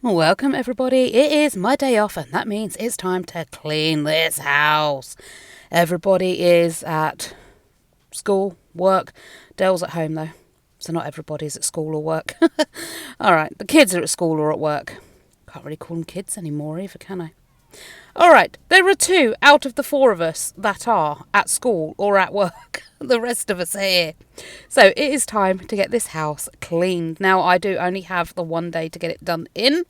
Welcome everybody, it is my day off and that means it's time to clean this house. Everybody is at school, work. Dell's at home though, so not everybody's at school or work. Alright, the kids are at school or at work. Can't really call them kids anymore either, can I? Alright, there are 2 out of the 4 of us that are at school or at work. The rest of us are here. So it is time to get this house cleaned. Now I do only have the one day to get it done in.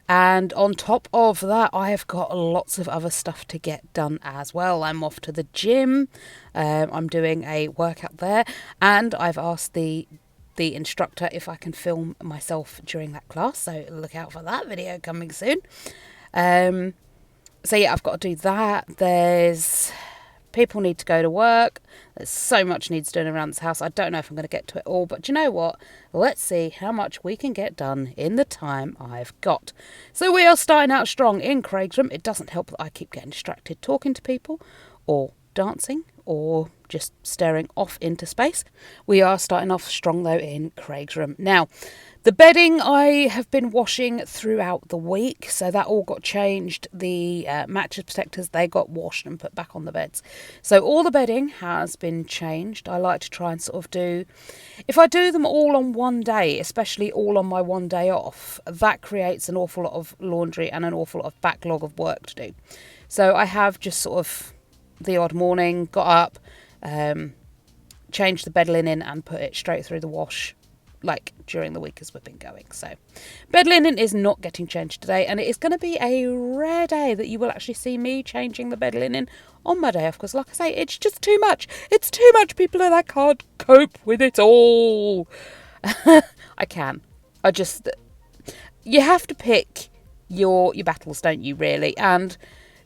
And on top of that, I have got lots of other stuff to get done as well. I'm off to the gym. I'm doing a workout there. And I've asked the instructor if I can film myself during that class. So look out for that video coming soon. So yeah, I've got to do that. There's people need to go to work. There's so much needs doing around this house. I don't know if I'm going to get to it all, but do you know what? Let's see how much we can get done in the time I've got. So we are starting out strong in Craig's room. It doesn't help that I keep getting distracted talking to people or dancing or just staring off into space. We are starting off strong though in Craig's room. Now, the bedding I have been washing throughout the week, so that all got changed. The mattress protectors, they got washed and put back on the beds. So all the bedding has been changed. I like to try and sort of do, if I do them all on one day, especially all on my one day off, that creates an awful lot of laundry and an awful lot of backlog of work to do. So I have just sort of the odd morning, got up, changed the bed linen and put it straight through the wash, like during the week as we've been going. So bed linen is not getting changed today, and it is going to be a rare day that you will actually see me changing the bed linen on my day off, because like I say, it's just too much. It's too much, people, and I can't cope with it all. I can. You have to pick your battles, don't you, really? And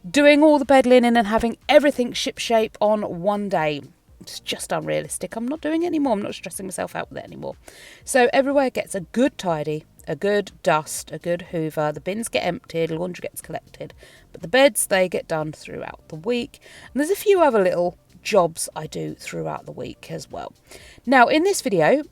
doing all the bed linen and having everything shipshape on one day, it's just unrealistic. I'm not doing it anymore. I'm not stressing myself out with it anymore. So everywhere gets a good tidy, a good dust, a good hoover. The bins get emptied, laundry gets collected. But the beds, they get done throughout the week. And there's a few other little jobs I do throughout the week as well. Now, in this video,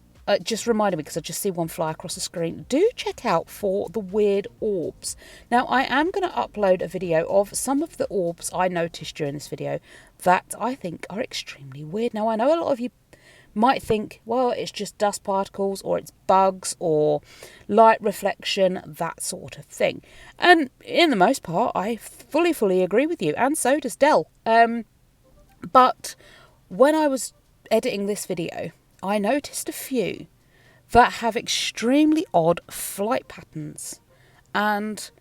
just reminded me, because I just see one fly across the screen, do check out for the weird orbs. Now, I am going to upload a video of some of the orbs I noticed during this video that I think are extremely weird. Now, I know a lot of you might think, well, it's just dust particles, or it's bugs, or light reflection, that sort of thing. And in the most part, I fully agree with you, and so does Dell. But when I was editing this video, I noticed a few that have extremely odd flight patterns, and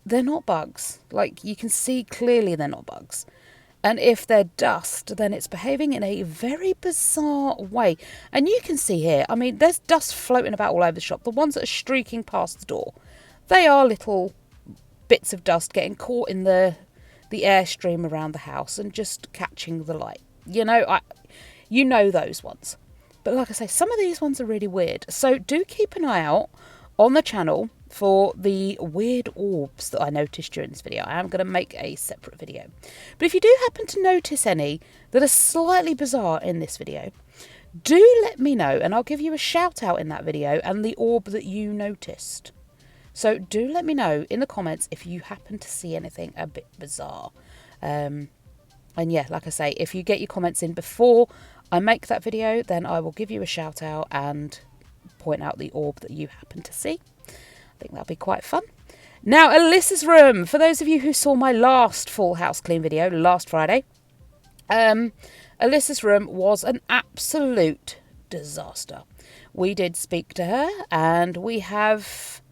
they're not bugs. Like, you can see clearly they're not bugs. And if they're dust, then it's behaving in a very bizarre way. And you can see here, I mean, there's dust floating about all over the shop. The ones that are streaking past the door, they are little bits of dust getting caught in the airstream around the house and just catching the light. You know those ones. But like I say, some of these ones are really weird. So do keep an eye out on the channel for the weird orbs that I noticed during this video. I am going to make a separate video. But if you do happen to notice any that are slightly bizarre in this video, do let me know, and I'll give you a shout out in that video and the orb that you noticed. So do let me know in the comments if you happen to see anything a bit bizarre. And yeah, like I say, if you get your comments in before I make that video, then I will give you a shout out and point out the orb that you happen to see. I think that'll be quite fun. Now, Alyssa's room. For those of you who saw my last full house clean video last Friday, Alyssa's room was an absolute disaster. We did speak to her, and we have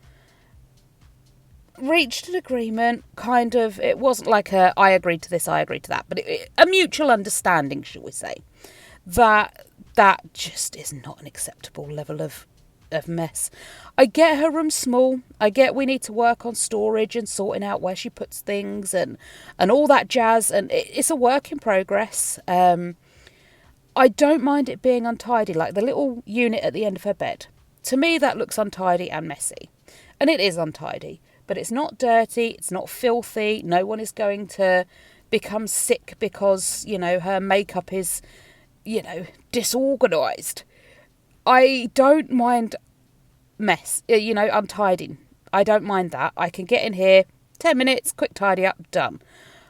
reached an agreement, kind of. It wasn't like I agreed to this, I agreed to that, but a mutual understanding, shall we say, that just is not an acceptable level of mess. I get her room small. I get we need to work on storage and sorting out where she puts things and all that jazz, and it's a work in progress. I don't mind it being untidy, like the little unit at the end of her bed. To me, that looks untidy and messy, and it is untidy. But it's not dirty, it's not filthy. No one is going to become sick because, her makeup is, disorganised. I don't mind mess, untidying. I don't mind that. I can get in here, 10 minutes, quick tidy up, done.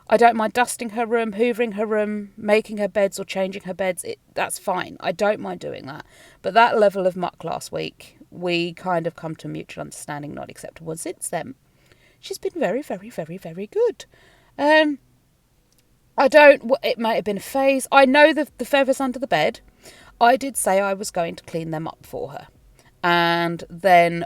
I don't mind dusting her room, hoovering her room, making her beds or changing her beds. That's fine. I don't mind doing that. But that level of muck last week, we kind of come to a mutual understanding, not acceptable. And since then, she's been very, very, very, very good. It might have been a phase. I know the feathers under the bed. I did say I was going to clean them up for her. And then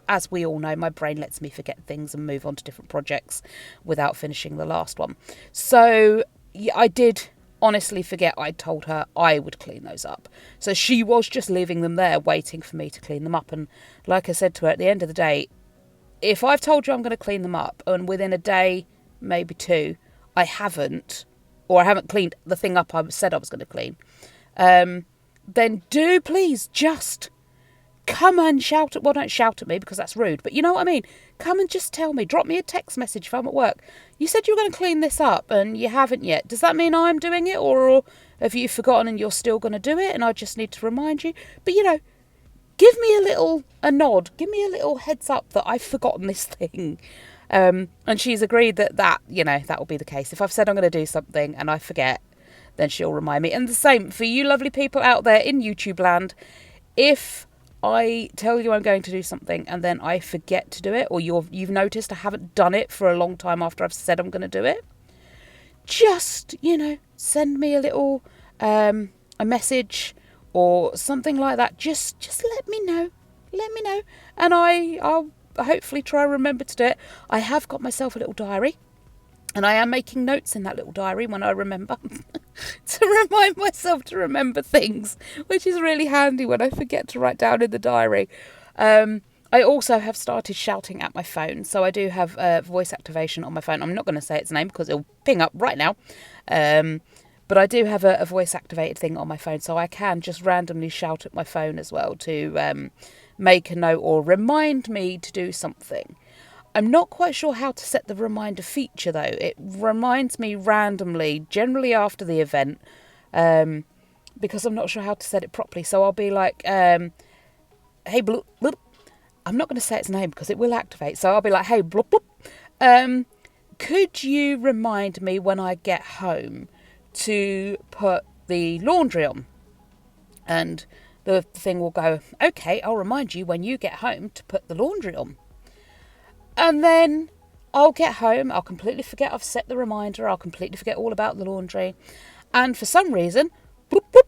as we all know, my brain lets me forget things and move on to different projects without finishing the last one. So yeah, I did honestly forget I'd told her I would clean those up. So she was just leaving them there waiting for me to clean them up. And like I said to her, at the end of the day, if I've told you I'm going to clean them up and within a day, maybe two, I haven't cleaned the thing up I said I was going to clean, then do please just come and shout at... Well, don't shout at me because that's rude, but you know what I mean. Come and just tell me. Drop me a text message if I'm at work. You said you were going to clean this up and you haven't yet. Does that mean I'm doing it, or have you forgotten and you're still going to do it and I just need to remind you? But, give me a nod. Give me a little heads up that I've forgotten this thing. And she's agreed that will be the case. If I've said I'm going to do something and I forget, then she'll remind me. And the same for you lovely people out there in YouTube land. If I tell you I'm going to do something and then I forget to do it, or you've noticed I haven't done it for a long time after I've said I'm going to do it, just, send me a little a message or something like that. Just let me know. Let me know. And I'll hopefully try and remember to do it. I have got myself a little diary. And I am making notes in that little diary when I remember to remind myself to remember things, which is really handy when I forget to write down in the diary. I also have started shouting at my phone. So I do have voice activation on my phone. I'm not going to say its name because it'll ping up right now. But I do have a voice activated thing on my phone. So I can just randomly shout at my phone as well to make a note or remind me to do something. I'm not quite sure how to set the reminder feature though. It reminds me randomly, generally after the event, because I'm not sure how to set it properly. So I'll be like, hey, bloop, bloop. I'm not going to say its name because it will activate. So I'll be like, hey, bloop, bloop. Could you remind me when I get home to put the laundry on? And the thing will go, okay, I'll remind you when you get home to put the laundry on. And then I'll get home, I'll completely forget I've set the reminder, I'll completely forget all about the laundry. And for some reason, bloop, bloop,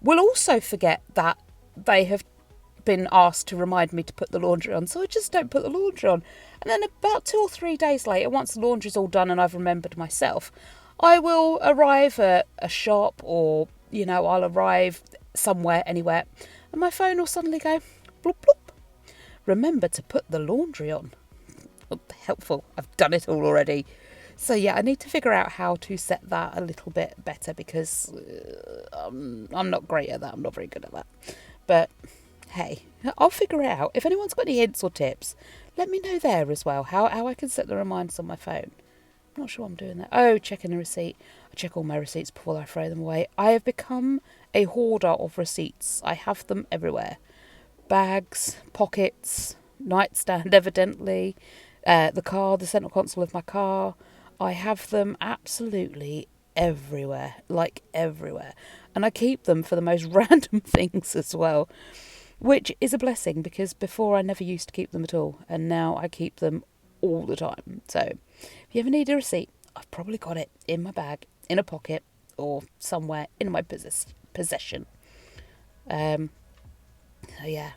we'll also forget that they have been asked to remind me to put the laundry on. So I just don't put the laundry on. And then about 2 or 3 days later, once the laundry's all done and I've remembered myself, I will arrive at a shop or, I'll arrive somewhere, anywhere. And my phone will suddenly go, bloop, bloop. Remember to put the laundry on. Helpful. I've done it all already. So yeah, I need to figure out how to set that a little bit better because I'm not great at that. I'm not very good at that. But hey, I'll figure it out. If anyone's got any hints or tips, let me know there as well. How I can set the reminders on my phone. I'm not sure I'm doing that. Oh, checking a receipt. I check all my receipts before I throw them away. I have become a hoarder of receipts. I have them everywhere. Bags, pockets, nightstand evidently. The central console of my car. I have them absolutely everywhere, like everywhere. And I keep them for the most random things as well, which is a blessing because before I never used to keep them at all. And now I keep them all the time. So if you ever need a receipt, I've probably got it in my bag, in a pocket, or somewhere in my possession. So yeah.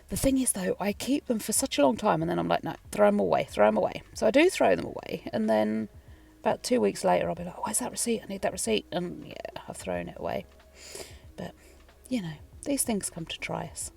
The thing is, though, I keep them for such a long time and then I'm like, no, throw them away. So I do throw them away. And then about 2 weeks later, I'll be like, where's that receipt? I need that receipt. And yeah, I've thrown it away. But, these things come to try us.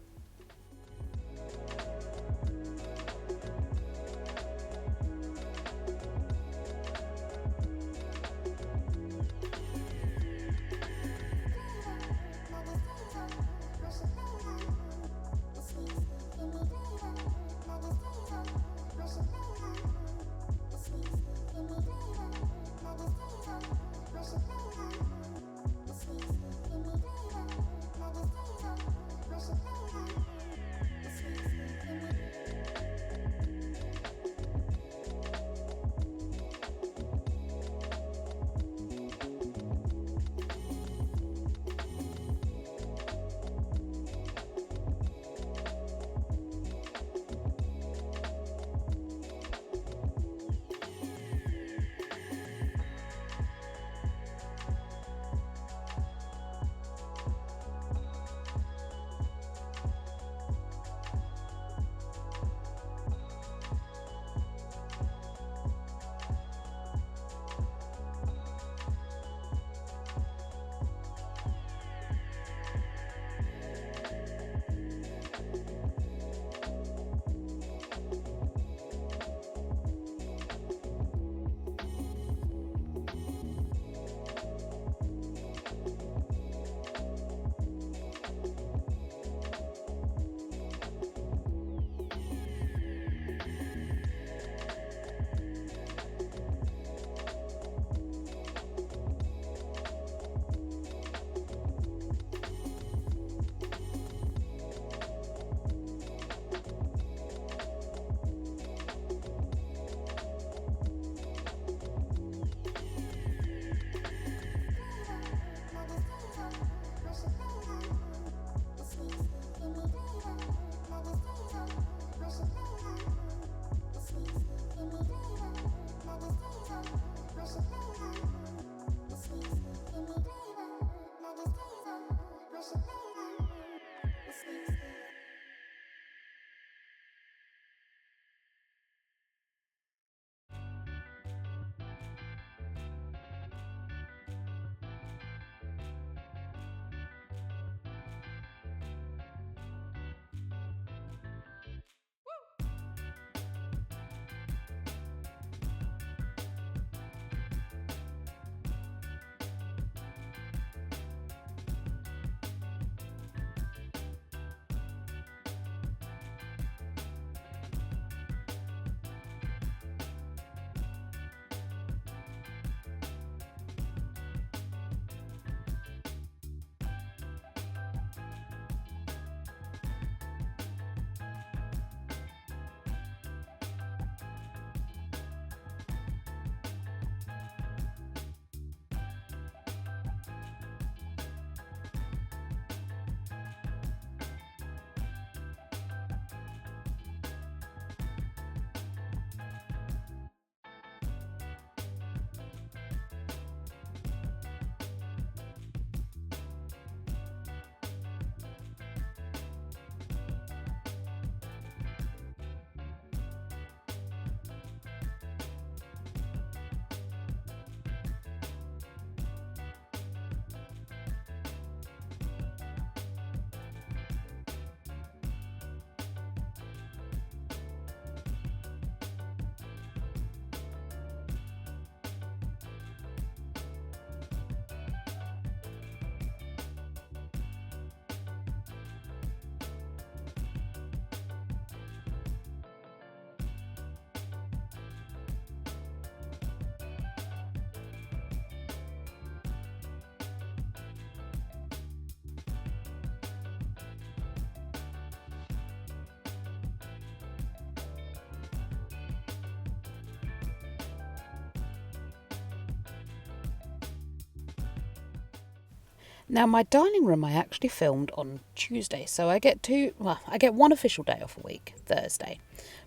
Now, my dining room I actually filmed on Tuesday, so I get one official day off a week, Thursday.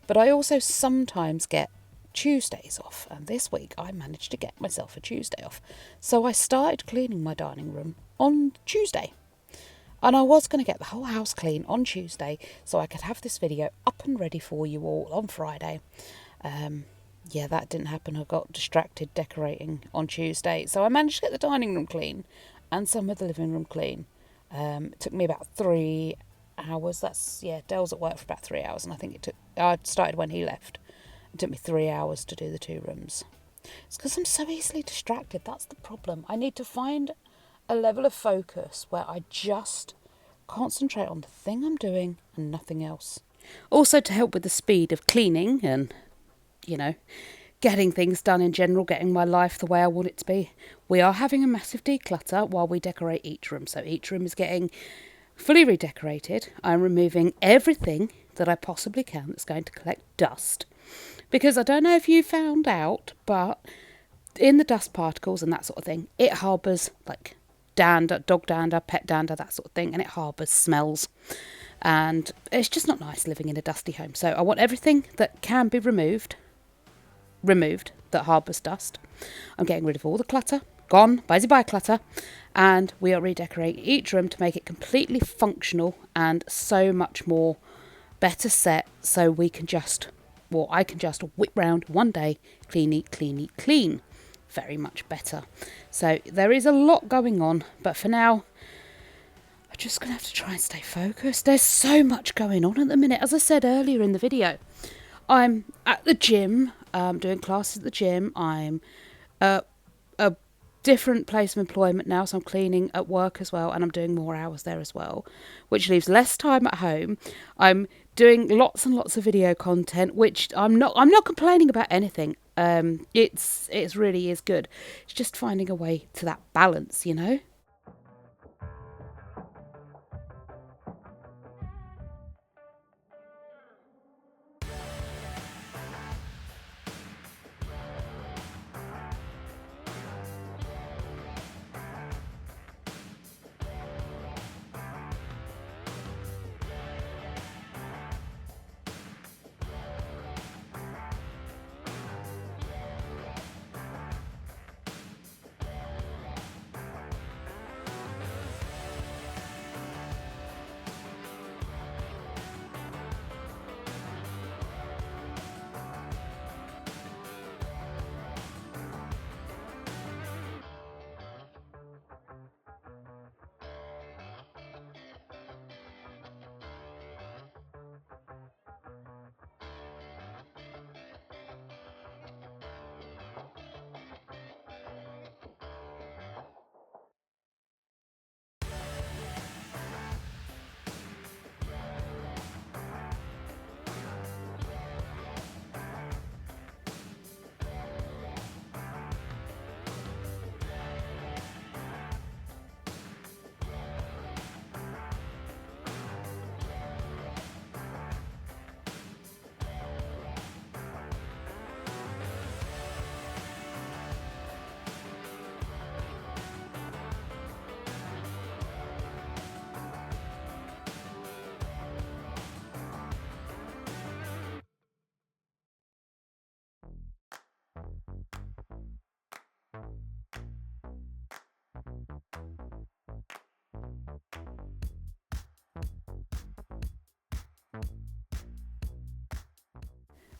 But I also sometimes get Tuesdays off, and this week I managed to get myself a Tuesday off. So I started cleaning my dining room on Tuesday. And I was going to get the whole house clean on Tuesday so I could have this video up and ready for you all on Friday. Yeah, that didn't happen. I got distracted decorating on Tuesday. So I managed to get the dining room clean and some of the living room clean. It took me about 3 hours. Dale's at work for about 3 hours, and I think I started when he left. It took me 3 hours to do the 2 rooms. It's because I'm so easily distracted. That's the problem. I need to find a level of focus where I just concentrate on the thing I'm doing and nothing else. Also, to help with the speed of cleaning and, getting things done in general, getting my life the way I want it to be, we are having a massive declutter while we decorate each room. So each room is getting fully redecorated. I'm removing everything that I possibly can that's going to collect dust. Because I don't know if you found out, but in the dust particles and that sort of thing, it harbours like dander, dog dander, pet dander, that sort of thing, and it harbours smells. And it's just not nice living in a dusty home. So I want everything that can be removed that harbours dust. I'm getting rid of all the clutter, gone, bye clutter, and we are redecorating each room to make it completely functional and so much more better set, so I can just whip round one day, clean. Very much better. So there is a lot going on, but for now I'm just going to have to try and stay focused. There's so much going on at the minute. As I said earlier in the video, I'm at the gym, doing classes at the gym. I'm at a different place of employment now, so I'm cleaning at work as well, and I'm doing more hours there as well, which leaves less time at home. I'm doing lots and lots of video content, which I'm not complaining about anything. It really is good. It's just finding a way to that balance,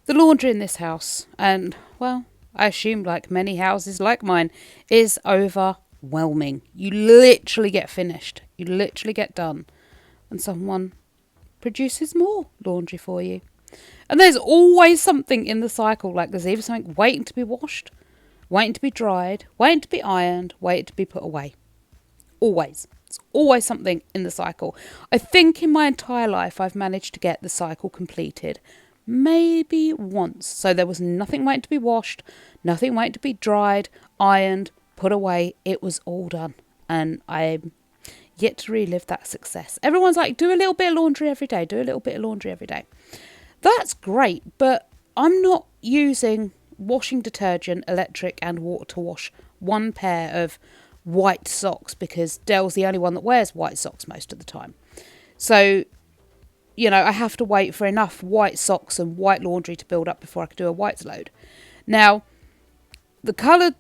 The laundry in this house, and, well, I assume like many houses like mine, is overwhelming. You literally get finished. You literally get done. And someone produces more laundry for you. And there's always something in the cycle. Like there's either something waiting to be washed, waiting to be dried, waiting to be ironed, waiting to be put away. Always. It's always something in the cycle. I think in my entire life I've managed to get the cycle completed maybe once. So there was nothing waiting to be washed, nothing waiting to be dried, ironed, put away. It was all done. And I'm yet to relive that success. Everyone's like, do a little bit of laundry every day. Do a little bit of laundry every day. That's great, but I'm not using washing detergent, electric and water to wash one pair of white socks because Dell's the only one that wears white socks most of the time. So, you know, I have to wait for enough white socks and white laundry to build up before I can do a whites load. Now, the colour,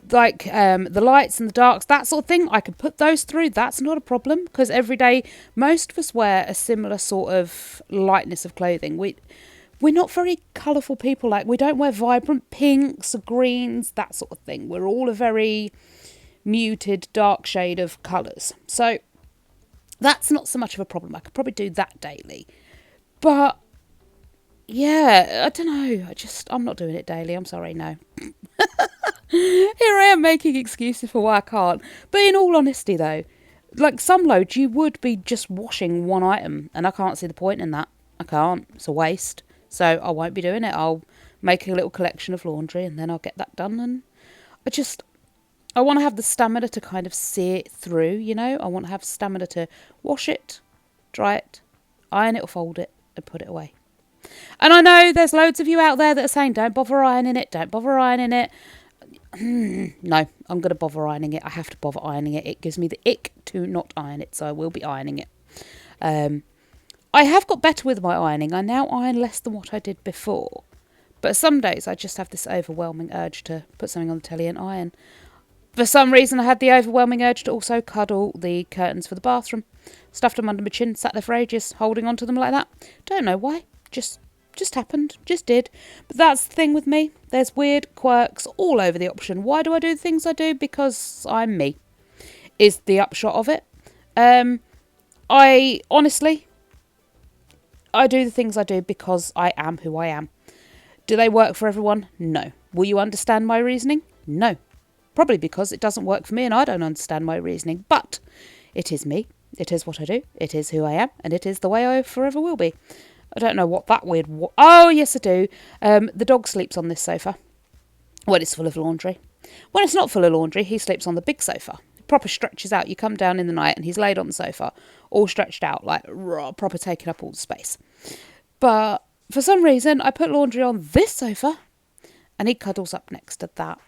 like the lights and the darks, that sort of thing, I can put those through. That's not a problem because every day most of us wear a similar sort of lightness of clothing. We're not very colourful people. Like, we don't wear vibrant pinks or greens, that sort of thing. We're all a very muted, dark shade of colours. So that's not so much of a problem. I could probably do that daily. But yeah, I don't know. I'm not doing it daily. I'm sorry, no. Here I am making excuses for why I can't. But in all honesty, though, like some loads, you would be just washing one item, and I can't see the point in that. I can't. It's a waste. So I won't be doing it. I'll make a little collection of laundry, and then I'll get that done. And I want to have the stamina to kind of see it through, you know. I want to have stamina to wash it, dry it, iron it or fold it, and put it away. And I know there's loads of you out there that are saying, don't bother ironing it, don't bother ironing it. No, I'm going to bother ironing it. I have to bother ironing it. It gives me the ick to not iron it, so I will be ironing it. I have got better with my ironing. I now iron less than what I did before. But some days I just have this overwhelming urge to put something on the telly and iron. For some reason I had the overwhelming urge to also cuddle the curtains for the bathroom. Stuffed them under my chin, sat there for ages, holding on to them like that. Don't know why. Just happened. Just did. But that's the thing with me. There's weird quirks all over the option. Why do I do the things I do? Because I'm me. Is the upshot of it. I do the things I do because I am who I am. Do they work for everyone? No. Will you understand my reasoning? No. Probably because it doesn't work for me and I don't understand my reasoning. But it is me. It is what I do. It is who I am. And it is the way I forever will be. I don't know what that weird... Oh, yes, I do. The dog sleeps on this sofa when it's full of laundry. When it's not full of laundry, he sleeps on the big sofa. Proper stretches out. You come down in the night and he's laid on the sofa, all stretched out, like proper taking up all the space. But for some reason, I put laundry on this sofa and he cuddles up next to that.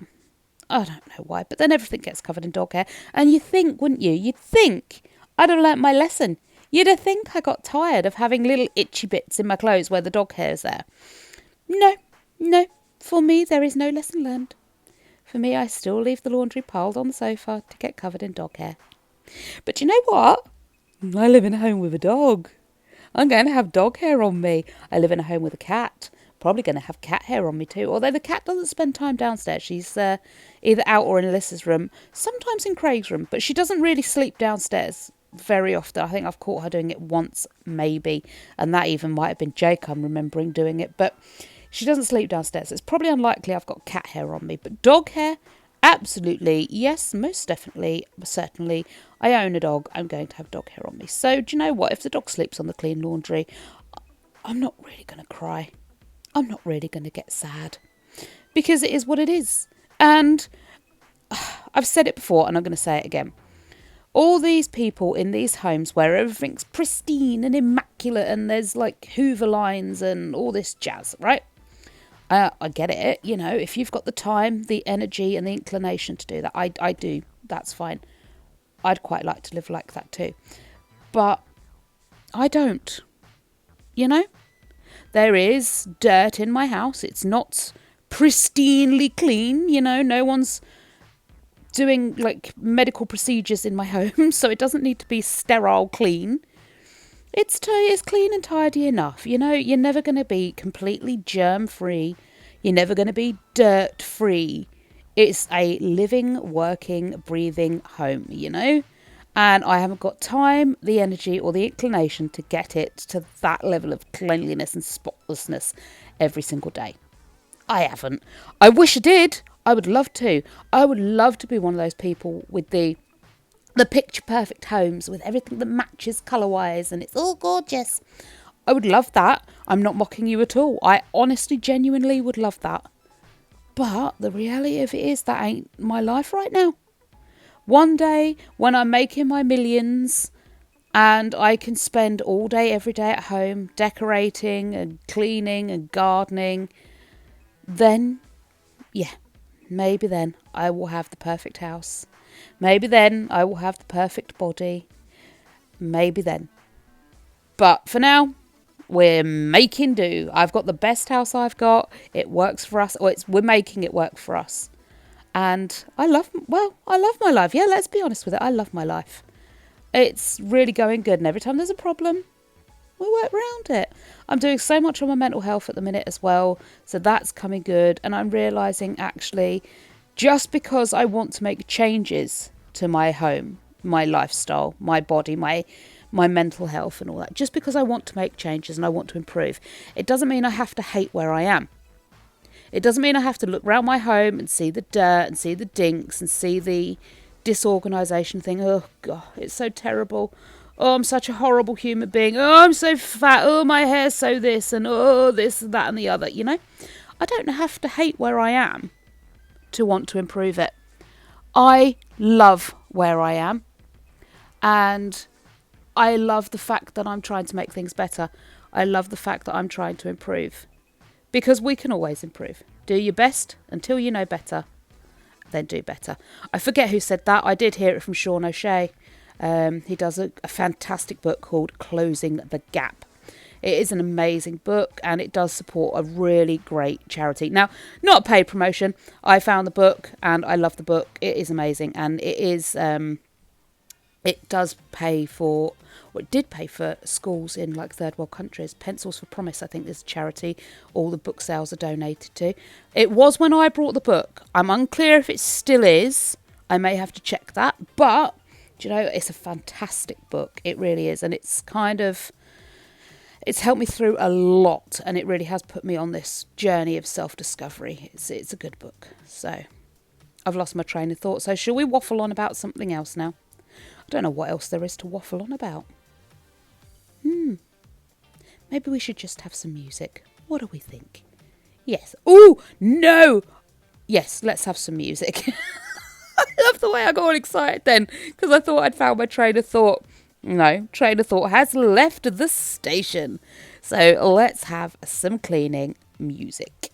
I don't know why, but then everything gets covered in dog hair. And you'd think, wouldn't you? You'd think I'd have learnt my lesson. You'd have think I got tired of having little itchy bits in my clothes where the dog hair's there. No. For me, there is no lesson learned. For me, I still leave the laundry piled on the sofa to get covered in dog hair. But you know what? I live in a home with a dog. I'm going to have dog hair on me. I live in a home with a cat. Probably going to have cat hair on me too. Although the cat doesn't spend time downstairs. She's either out or in Alyssa's room. Sometimes in Craig's room. But she doesn't really sleep downstairs very often. I think I've caught her doing it once, maybe. And that even might have been Jake, I'm remembering doing it. But she doesn't sleep downstairs. It's probably unlikely I've got cat hair on me. But dog hair, absolutely. Yes, most definitely. Certainly. I own a dog. I'm going to have dog hair on me. So do you know what? If the dog sleeps on the clean laundry, I'm not really going to cry. I'm not really going to get sad. Because it is what it is. And I've said it before and I'm going to say it again. All these people in these homes where everything's pristine and immaculate and there's like Hoover lines and all this jazz, right? I get it. You know, if you've got the time, the energy and the inclination to do that, I do. That's fine. I'd quite like to live like that too. But I don't. You know? There is dirt in my house. It's not pristinely clean. You know, no one's doing like medical procedures in my home, so it doesn't need to be sterile clean. It's clean and tidy enough. You know, you're never going to be completely germ-free. You're never going to be dirt-free. It's a living, working, breathing home, you know? And I haven't got time, the energy or the inclination to get it to that level of cleanliness and spotlessness every single day. I haven't. I wish I did. I would love to. I would love to be one of those people with the picture perfect homes with everything that matches colour-wise and it's all gorgeous. I would love that. I'm not mocking you at all. I honestly, genuinely would love that. But the reality of it is that ain't my life right now. One day when I'm making my millions and I can spend all day, every day at home decorating and cleaning and gardening, then, yeah, maybe then I will have the perfect house Maybe then I will have the perfect body. Maybe then. But for now, we're making do. I've got the best house I've got. It works for us. We're making it work for us. And I love my life. Yeah, let's be honest with it. I love my life. It's really going good. And every time there's a problem, we work around it. I'm doing so much on my mental health at the minute as well. So that's coming good. And I'm realising actually, just because I want to make changes to my home, my lifestyle, my body, my mental health and all that, just because I want to make changes and I want to improve, it doesn't mean I have to hate where I am. It doesn't mean I have to look around my home and see the dirt and see the dinks and see the disorganisation thing. Oh, God, it's so terrible. Oh, I'm such a horrible human being. Oh, I'm so fat. Oh, my hair's so this and oh, this and that and the other, you know. I don't have to hate where I am to want to improve it. I love where I am. And I love the fact that I'm trying to make things better. I love the fact that I'm trying to improve. Because we can always improve. Do your best until you know better. Then do better. I forget who said that. I did hear it from Sean O'Shea. He does a fantastic book called Closing the Gap. It is an amazing book and it does support a really great charity. Now, not a paid promotion. I found the book and I love the book. It is amazing and it is... it does pay for, or it did pay for schools in like third world countries. Pencils for Promise, I think, is a charity all the book sales are donated to. It was when I brought the book. I'm unclear if it still is. I may have to check that. But, do you know, it's a fantastic book. It really is. And it's helped me through a lot. And it really has put me on this journey of self-discovery. It's a good book. So, I've lost my train of thought. So, shall we waffle on about something else now? I don't know what else there is to waffle on about. Maybe we should just have some music. What do we think? Yes. Oh, no! Yes, let's have some music. I love the way I got all excited then, because I thought I'd found my train of thought. No, train of thought has left the station. So let's have some cleaning music.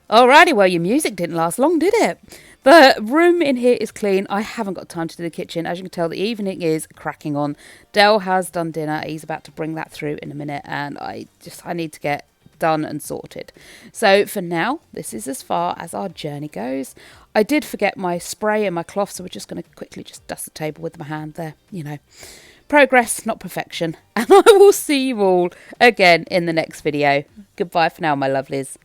Alrighty, well, your music didn't last long, did it? The room in here is clean. I haven't got time to do the kitchen. As you can tell, the evening is cracking on. Dell has done dinner. He's about to bring that through in a minute, and I need to get done and sorted. So for now, this is as far as our journey goes. I did forget my spray and my cloth, so we're just going to quickly just dust the table with my hand there. You know, progress, not perfection. And I will see you all again in the next video. Goodbye for now, my lovelies.